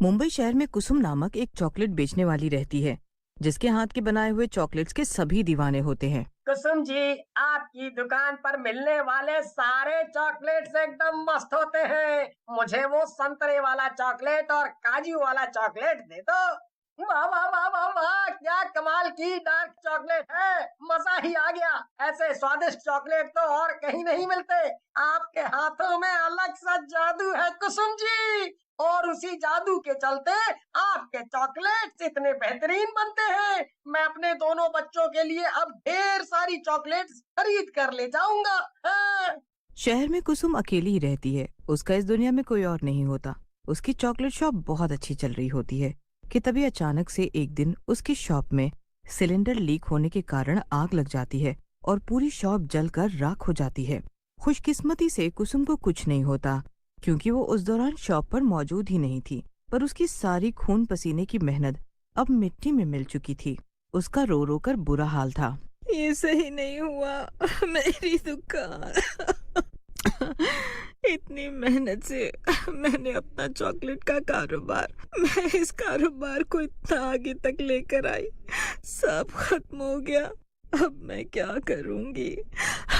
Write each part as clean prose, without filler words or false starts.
मुंबई शहर में कुसुम नामक एक चॉकलेट बेचने वाली रहती है, जिसके हाथ के बनाए हुए चॉकलेट्स के सभी दीवाने होते हैं। कुसुम जी, आपकी दुकान पर मिलने वाले सारे चॉकलेट्स एकदम मस्त होते हैं। मुझे वो संतरे वाला चॉकलेट और काजू वाला चॉकलेट दे दो। वाह वाह वाह वाह वाह, क्या कमाल की डार्क चॉकलेट है। मजा ही आ गया। ऐसे स्वादिष्ट चॉकलेट तो और कहीं नहीं मिलते। आपके हाथों में अलग सा जादू है कुसुम जी। और उसी जादू के चलते आपके चॉकलेट्स इतने बेहतरीन बनते हैं। मैं अपने दोनों बच्चों के लिए अब ढेर सारी चॉकलेट्स खरीद कर ले जाऊंगा। हाँ। शहर में कुसुम अकेली ही रहती है। उसका इस दुनिया में कोई और नहीं होता। उसकी चॉकलेट शॉप बहुत अच्छी चल रही होती है कि तभी अचानक से एक दिन उसकी शॉप में सिलेंडर लीक होने के कारण आग लग जाती है और पूरी शॉप जलकर राख हो जाती है। खुशकिस्मती से कुसुम को कुछ नहीं होता, क्योंकि वो उस दौरान शॉप पर मौजूद ही नहीं थी। पर उसकी सारी खून पसीने की मेहनत अब मिट्टी में मिल चुकी थी। उसका रो रो कर बुरा हाल था। ये सही नहीं हुआ। मेरी दुकान। इतनी मेहनत से मैंने अपना चॉकलेट का कारोबार, मैं इस कारोबार को इतना आगे तक लेकर आई, सब खत्म हो गया। अब मैं क्या करूंगी?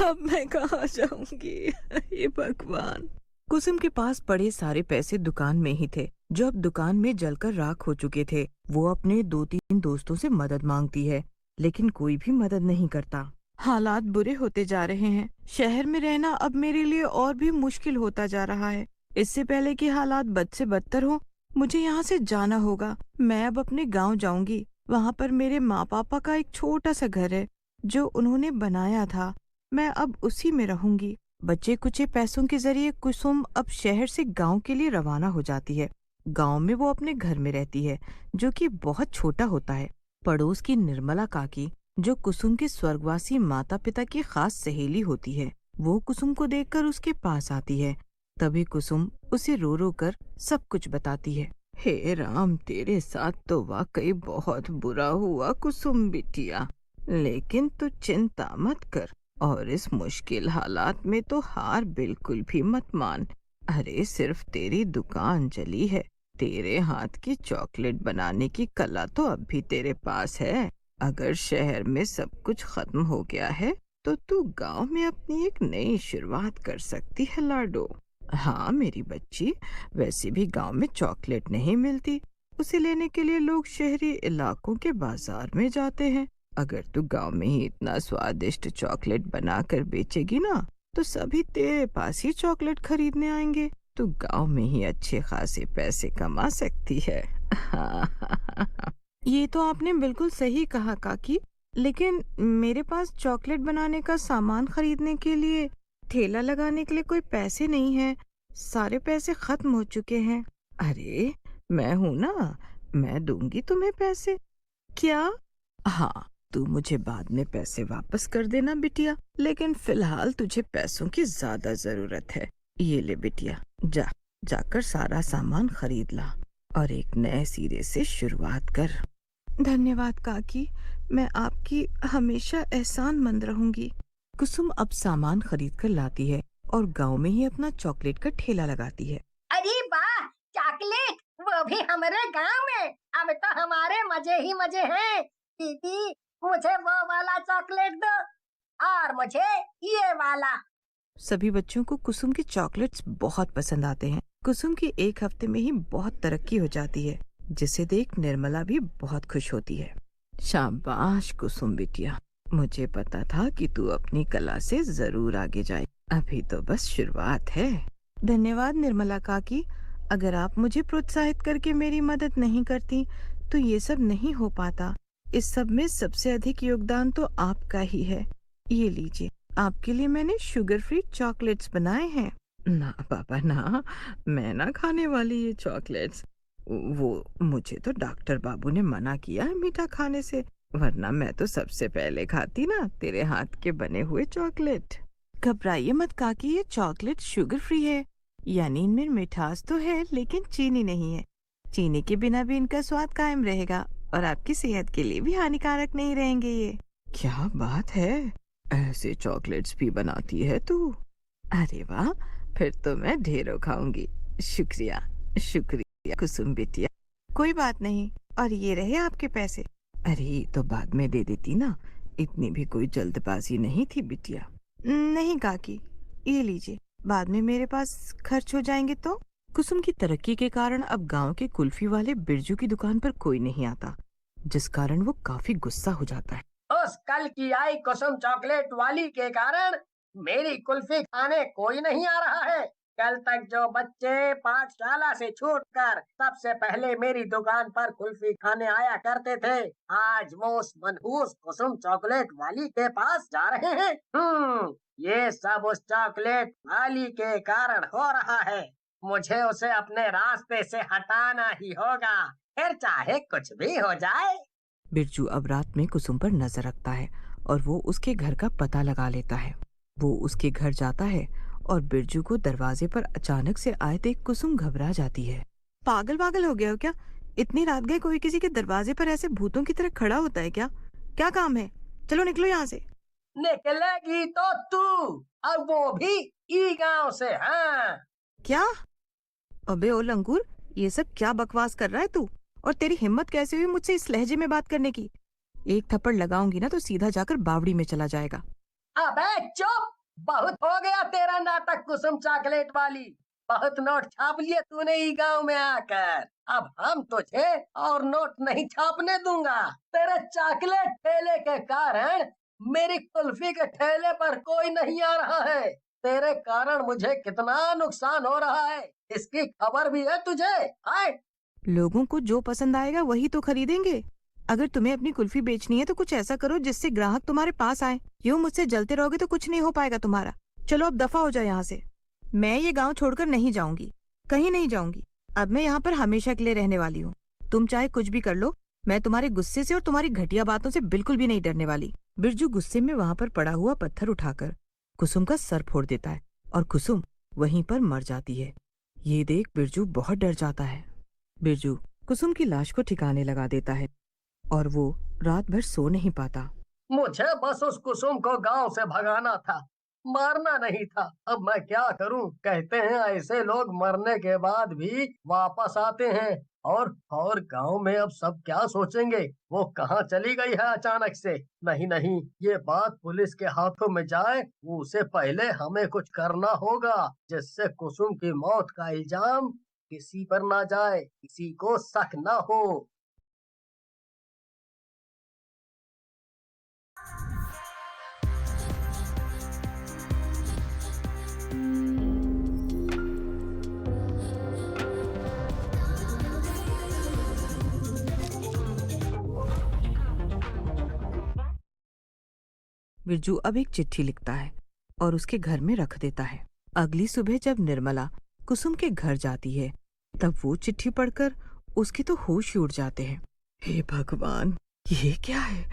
अब मैं कहाँ जाऊंगी? हे भगवान। कुसुम के पास पड़े सारे पैसे दुकान में ही थे, जो अब दुकान में जलकर राख हो चुके थे। वो अपने 2-3 दोस्तों से मदद मांगती है, लेकिन कोई भी मदद नहीं करता। हालात बुरे होते जा रहे हैं। शहर में रहना अब मेरे लिए और भी मुश्किल होता जा रहा है। इससे पहले कि हालात बद से बदतर हो, मुझे यहाँ से जाना होगा। मैं अब अपने गांव जाऊंगी। वहाँ पर मेरे माँ पापा का एक छोटा सा घर है, जो उन्होंने बनाया था। मैं अब उसी में रहूंगी। बचे कुचे पैसों के जरिए कुसुम अब शहर से गांव के लिए रवाना हो जाती है। गांव में वो अपने घर में रहती है, जो कि बहुत छोटा होता है। पड़ोस की निर्मला काकी, जो कुसुम के स्वर्गवासी माता पिता की खास सहेली होती है, वो कुसुम को देखकर उसके पास आती है। तभी कुसुम उसे रो रो कर सब कुछ बताती है। हे राम, तेरे साथ तो वाकई बहुत बुरा हुआ कुसुम बिटिया, लेकिन तू चिंता मत कर और इस मुश्किल हालात में तो हार बिल्कुल भी मत मान। अरे सिर्फ तेरी दुकान जली है, तेरे हाथ की चॉकलेट बनाने की कला तो अब भी तेरे पास है। अगर शहर में सब कुछ खत्म हो गया है, तो तू गांव में अपनी एक नई शुरुआत कर सकती है लाडो। हाँ मेरी बच्ची, वैसे भी गांव में चॉकलेट नहीं मिलती। उसे लेने के लिए लोग शहरी इलाकों के बाजार में जाते हैं। अगर तू गांव में ही इतना स्वादिष्ट चॉकलेट बनाकर बेचेगी ना, तो सभी तेरे पास ही चॉकलेट खरीदने आएंगे। तू गांव में ही अच्छे खासे पैसे कमा सकती है। ये तो आपने बिल्कुल सही कहा काकी, लेकिन मेरे पास चॉकलेट बनाने का सामान खरीदने के लिए, ठेला लगाने के लिए कोई पैसे नहीं है। सारे पैसे खत्म हो चुके हैं। अरे मैं हूं ना, मैं दूंगी तुम्हें पैसे। क्या? हाँ, तू मुझे बाद में पैसे वापस कर देना बिटिया, लेकिन फिलहाल तुझे पैसों की ज्यादा जरूरत है। ये ले बिटिया, जाकर सारा सामान खरीद ला और एक नए सिरे से शुरुआत कर। धन्यवाद काकी, मैं आपकी हमेशा एहसानमंद रहूंगी। कुसुम अब सामान खरीद कर लाती है और गांव में ही अपना चॉकलेट का ठेला लगाती है। अरे वाह, चॉकलेट, वो भी हमारे गांव में। अब तो हमारे मजे ही मजे हैं। दीदी, मुझे वो वाला चॉकलेट दो और मुझे ये वाला। सभी बच्चों को कुसुम के चॉकलेट्स बहुत पसंद आते हैं। कुसुम की एक हफ्ते में ही बहुत तरक्की हो जाती है, जिसे देख निर्मला भी बहुत खुश होती है। शाबाश कुसुम बिटिया, मुझे पता था कि तू अपनी कला से जरूर आगे जाए। अभी तो बस शुरुआत है। धन्यवाद निर्मला काकी, अगर आप मुझे प्रोत्साहित करके मेरी मदद नहीं करती, तो ये सब नहीं हो पाता। इस सब में सबसे अधिक योगदान तो आपका ही है। ये लीजिए, आपके लिए मैंने शुगर फ्री चॉकलेट्स बनाए हैं। ना पापा ना, मैं ना खाने वाली ये चॉकलेट्स। वो मुझे तो डॉक्टर बाबू ने मना किया है मीठा खाने से, वरना मैं तो सबसे पहले खाती ना तेरे हाथ के बने हुए चॉकलेट। घबराइए मत काकी, ये चॉकलेट शुगर फ्री है, यानी इनमें मिठास तो है लेकिन चीनी नहीं है। चीनी के बिना भी इनका स्वाद कायम रहेगा और आपकी सेहत के लिए भी हानिकारक नहीं रहेंगे ये। क्या बात है, ऐसे चॉकलेट्स भी बनाती है तू? अरे वाह, फिर तो मैं ढेरों खाऊंगी। शुक्रिया शुक्रिया। कुसुम बिटिया, कोई बात नहीं। और ये रहे आपके पैसे। अरे तो बाद में दे देती ना, इतनी भी कोई जल्दबाजी नहीं थी बिटिया। नहीं काकी, ये लीजिए, बाद में मेरे पास खर्च हो जाएंगे तो। कुसुम की तरक्की के कारण अब गांव के कुल्फी वाले बिरजू की दुकान पर कोई नहीं आता, जिस कारण वो काफी गुस्सा हो जाता है। उस कल की आई कुसुम चॉकलेट वाली के कारण मेरी कुल्फी खाने कोई नहीं आ रहा है। कल तक जो बच्चे पाठशाला से छूटकर सबसे पहले मेरी दुकान पर कुल्फी खाने आया करते थे, आज वो उस मनहूस कुसुम चॉकलेट वाली के पास जा रहे हैं। ये सब उस चॉकलेट वाली के कारण हो रहा है। मुझे उसे अपने रास्ते से हटाना ही होगा, फिर चाहे कुछ भी हो जाए। बिरजू अब रात में कुसुम पर नजर रखता है और वो उसके घर का पता लगा लेता है। वो उसके घर जाता है और बिरजू को दरवाजे पर अचानक से आए देख कुसुम घबरा जाती है। पागल पागल हो गया हो क्या? इतनी रात गए कोई किसी के दरवाजे पर ऐसे भूतों की तरह खड़ा होता है क्या? क्या काम है? चलो निकलो यहाँ से। निकलेगी तो तू, और वो भी ई गांव से। हाँ, क्या? अबे ओ लंगूर, ये सब क्या बकवास कर रहा है तू? और तेरी हिम्मत कैसे हुई मुझसे इस लहजे में बात करने की? एक थप्पड़ लगाऊंगी ना तो सीधा जाकर बावड़ी में चला जाएगा। अबे चुप, बहुत हो गया तेरा नाटक कुसुम चॉकलेट वाली। बहुत नोट छाप लिए तूने ई गांव में आकर, अब हम तुझे और नोट नहीं छापने दूंगा। तेरे चॉकलेट ठेले के कारण मेरी कुल्फी के ठेले पर कोई नहीं आ रहा है। तेरे कारण मुझे कितना नुकसान हो रहा है, इसकी खबर भी है तुझे? आए, लोगों को जो पसंद आएगा वही तो खरीदेंगे। अगर तुम्हें अपनी कुल्फी बेचनी है तो कुछ ऐसा करो जिससे ग्राहक तुम्हारे पास आए। यूं मुझसे जलते रहोगे तो कुछ नहीं हो पाएगा तुम्हारा। चलो अब दफा हो जाओ यहाँ से। मैं ये गांव छोड़कर नहीं जाऊंगी, कहीं नहीं जाऊंगी। अब मैं यहाँ पर हमेशा के लिए रहने वाली हूँ। तुम चाहे कुछ भी कर लो, मैं तुम्हारे गुस्से से और तुम्हारी घटिया बातों से बिल्कुल भी नहीं डरने वाली। बिरजू गुस्से में वहां पर पड़ा हुआ पत्थर उठाकर कुसुम का सर फोड़ देता है और कुसुम वहीं पर मर जाती है। ये देख बिरजू बहुत डर जाता है। बिरजू कुसुम की लाश को ठिकाने लगा देता है और वो रात भर सो नहीं पाता। मुझे बस उस कुसुम को गांव से भगाना था, मारना नहीं था। अब मैं क्या करूं? कहते हैं ऐसे लोग मरने के बाद भी वापस आते हैं। और गांव में अब सब क्या सोचेंगे? वो कहाँ चली गई है अचानक से? नहीं नहीं, ये बात पुलिस के हाथों में जाए उससे पहले हमें कुछ करना होगा, जिससे कुसुम की मौत का इल्जाम किसी पर ना जाए, किसी को शक ना हो। बिरजू अब एक चिट्ठी लिखता है और उसके घर में रख देता है। अगली सुबह जब निर्मला कुसुम के घर जाती है तब वो चिट्ठी पढ़कर उसके तो होश ही उड़ जाते हैं। हे भगवान, ये क्या है?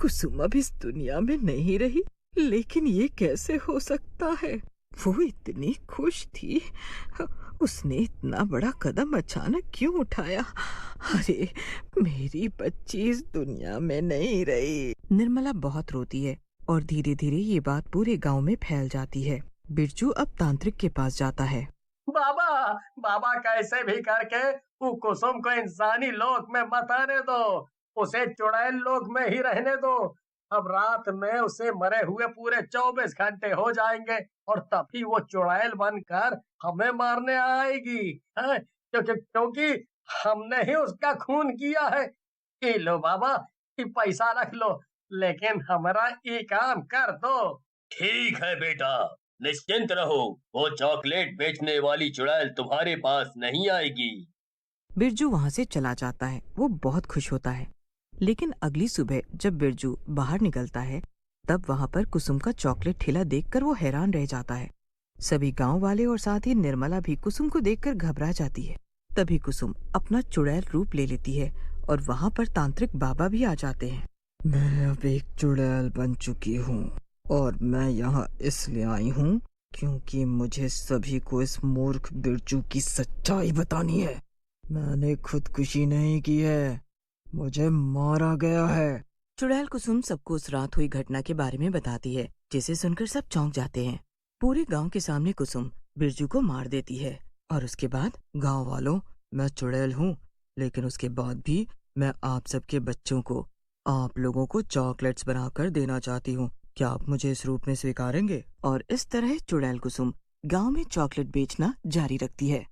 कुसुम अब इस दुनिया में नहीं रही, लेकिन ये कैसे हो सकता है? वो इतनी खुश थी, उसने इतना बड़ा कदम अचानक क्यों उठाया? अरे मेरी बच्ची इस दुनिया में नहीं रही। निर्मला बहुत रोती है और धीरे धीरे ये बात पूरे गांव में फैल जाती है। बिरजू अब तांत्रिक के पास जाता है। बाबा, बाबा कैसे भी करके वो कुसुम को इंसानी लोक में मत आने दो, उसे चुड़ैल लोक में ही रहने दो। अब रात में उसे मरे हुए पूरे 24 घंटे हो जाएंगे और तभी वो चुड़ैल बनकर हमें मारने आएगी। हैं? क्योंकि हमने ही उसका खून किया है। ये लो बाबा, ये पैसा रख लो, लेकिन हमारा ये काम कर दो। ठीक है बेटा, निश्चिंत रहो, वो चॉकलेट बेचने वाली चुड़ैल तुम्हारे पास नहीं आएगी। बिरजू वहां से चला जाता है। वो बहुत खुश होता है। लेकिन अगली सुबह जब बिरजू बाहर निकलता है तब वहां पर कुसुम का चॉकलेट ठेला देखकर वो हैरान रह जाता है। सभी गांव वाले और साथ ही निर्मला भी कुसुम को देखकर घबरा जाती है। तभी कुसुम अपना चुड़ैल रूप ले लेती है और वहां पर तांत्रिक बाबा भी आ जाते हैं। मैं अब एक चुड़ैल बन चुकी हूँ और मैं यहाँ इसलिए आई हूँ क्योंकि मुझे सभी को इस मूर्ख बिरजू की सच्चाई बतानी है। मैंने खुदकुशी नहीं की है, मुझे मारा गया है। चुड़ैल कुसुम सबको उस रात हुई घटना के बारे में बताती है, जिसे सुनकर सब चौंक जाते हैं। पूरे गांव के सामने कुसुम बिरजू को मार देती है और उसके बाद गांव वालों, मैं चुड़ैल हूँ, लेकिन उसके बाद भी मैं आप सबके बच्चों को, आप लोगों को चॉकलेट्स बनाकर देना चाहती हूँ। क्या आप मुझे इस रूप में स्वीकारेंगे? और इस तरह चुड़ैल कुसुम गांव में चॉकलेट बेचना जारी रखती है।